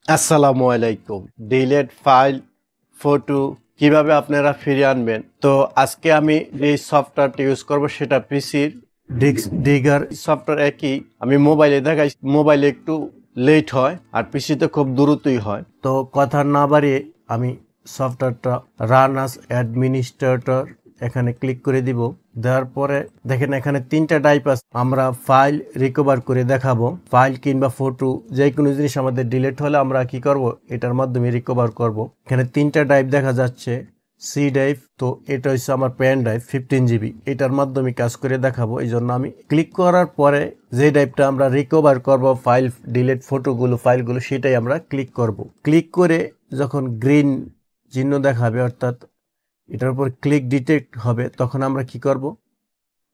আসসালামু আলাইকুম। Delete file photo কিভাবে আপনারা ফিরিয়ে আনবেন। তো আজকে আমি যে সফটওয়্যারটি ইউজ করব সেটা পিসির ডিগার সফটওয়্যার একই। আমি মোবাইলে দেখাই, মোবাইলে একটু লেট হয় আর পিসিতে খুব দ্রুতই হয়। তো কথা না বাড়িয়ে আমি সফটওয়্যারটা রান অ্যাজ অ্যাডমিনিস্ট্রেটর এখানে ক্লিক করে দিব। দেওয়ার পরে দেখেন এখানে তিনটা টাইপ আছে। আমরা ফাইল রিকভার করে দেখাবো। ফাইল কিংবা ফটো যে কোনো জিনিস আমাদের ডিলিট হলে আমরা কি করব, এটার মাধ্যমে রিকভার করব। এখানে তিনটা টাইপ দেখা যাচ্ছে। সি ড্রাইভ, তো এটা হচ্ছে আমার পেন ড্রাইভ 15 GB, এটার মাধ্যমে কাজ করে দেখাবো। এই জন্য আমি ক্লিক করার পরে যে ড্রাইভটা আমরা রিকভার করব, ফাইল ডিলিট ফটোগুলো ফাইলগুলো, সেটাই আমরা ক্লিক করব। ক্লিক করে যখন গ্রিন চিহ্ন দেখাবে, অর্থাৎ এটার উপর ক্লিক ডিটেক্ট হবে, তখন আমরা কি করব,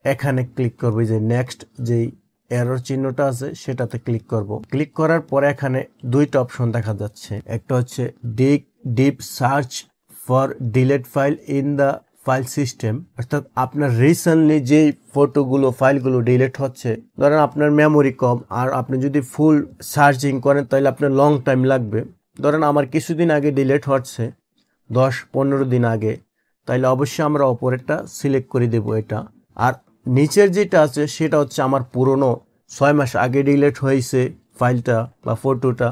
এখানে ক্লিক করব। যে নেক্সট যেই এরর চিহ্নটা আছে সেটাতে ক্লিক করব। ক্লিক করার পরে এখানে দুইটা অপশন দেখা যাচ্ছে। একটা হচ্ছে deep search for delete file in the file system, অর্থাৎ আপনার রিসেন্টলি যে ফটোগুলো ফাইলগুলো ডিলিট হচ্ছে, ধরেন আপনার মেমোরি কম আর আপনি যদি ফুল সার্চিং করেন তাহলে আপনার লং টাইম লাগবে। ধরেন আমার কিছুদিন আগে ডিলিট হচ্ছে, 10-15 দিন আগে, তাইলে অবশ্যই আমরা অপরেরটা সিলেক্ট করে দেব এটা। আর নিচের যেটা আছে সেটা হচ্ছে আমার পুরনো 6 মাস আগে ডিলিট হয়েছে ফাইলটা বা ফটোটা,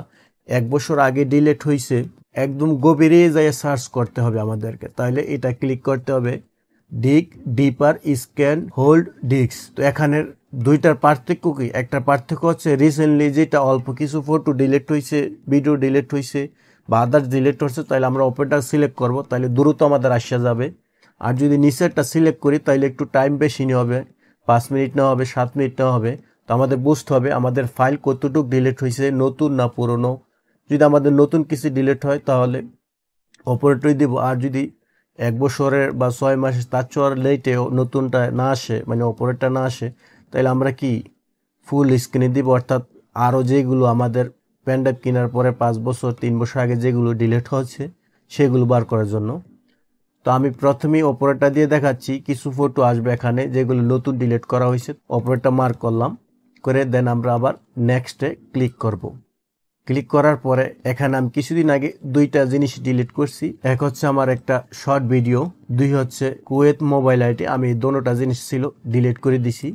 1 বছর আগে ডিলিট হয়েছে, একদম গভীরে যাই সার্চ করতে হবে আমাদেরকে। তাহলে এটা ক্লিক করতে হবে ডিপার স্ক্যান হোল্ড ডিস্ক। তো এখানে দুইটার পার্থক্য কি? একটা পার্থক্য হচ্ছে রিসেন্টলি যেটা অল্প কিছু ফটো ডিলিট হয়েছে, ভিডিও ডিলিট হয়েছে বা আদার্স ডিলিট হচ্ছে, তাহলে আমরা অপরটা সিলেক্ট করব, তাহলে দ্রুত আমাদের আসা যাবে। আর যদি নিচেরটা সিলেক্ট করি তাহলে একটু টাইম বেশি নেওয়া হবে, 5 মিনিট নেওয়া হবে, 7 মিনিট নেওয়া হবে। তো আমাদের বুঝতে হবে আমাদের ফাইল কতটুকু ডিলিট হয়েছে, নতুন না পুরনো। যদি আমাদের নতুন কিছু ডিলিট হয় তাহলে অপারেটরই দিব। আর যদি 1 বছরের বা 6 মাসের তার চেয়ে লেটেও নতুনটা না আসে, মানে অপারেটর না আসে, তাহলে আমরা কি ফুল স্ক্রিনে দিব, অর্থাৎ আরও যেগুলো আমাদের পেন ড্রাইভ কেনার পরে 5 বছর 3 বছর আগে যেগুলো ডিলিট হচ্ছে সেগুলো বার করার জন্য। তো আমি প্রথমেই অপারেটর দিয়ে দেখাচ্ছি, কিছু ফটো আসবে এখানে যেগুলো নতুন ডিলিট করা হয়েছে, অপারেটর মার্ক করলাম, করে দেন আমরা আবার নেক্সটে ক্লিক করব। ক্লিক করার পরে এখানে আমি কিছুদিন আগে দুইটা জিনিস ডিলিট করছি। এক হচ্ছে আমার একটা শর্ট ভিডিও, দুই হচ্ছে কুয়েত মোবাইল আইডি। আমি দোনোটা জিনিস ছিল ডিলিট করে দিছি।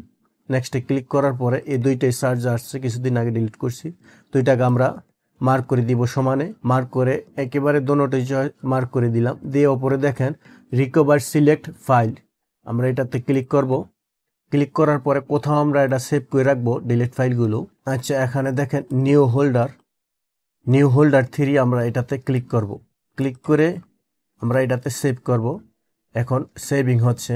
নেক্সটে ক্লিক করার পরে এই দুইটাই সার্চ আসছে, কিছুদিন আগে ডিলিট করছি। দুইটাকে আমরা মার্ক করে দিব সমানে। মার্ক করে একেবারে দোনোটাই মার্ক করে দিলাম। দিয়ে ওপরে দেখেন রিকভার সিলেক্ট ফাইল, আমরা এটাতে ক্লিক করব। ক্লিক করার পরে কোথাও আমরা এটা সেভ করে রাখবো ডিলিট ফাইলগুলো। আচ্ছা, এখানে দেখেন নিউ হোল্ডার 3, আমরা এটাতে ক্লিক করব। ক্লিক করে আমরা এটাতে সেভ করব। এখন সেভিং হচ্ছে।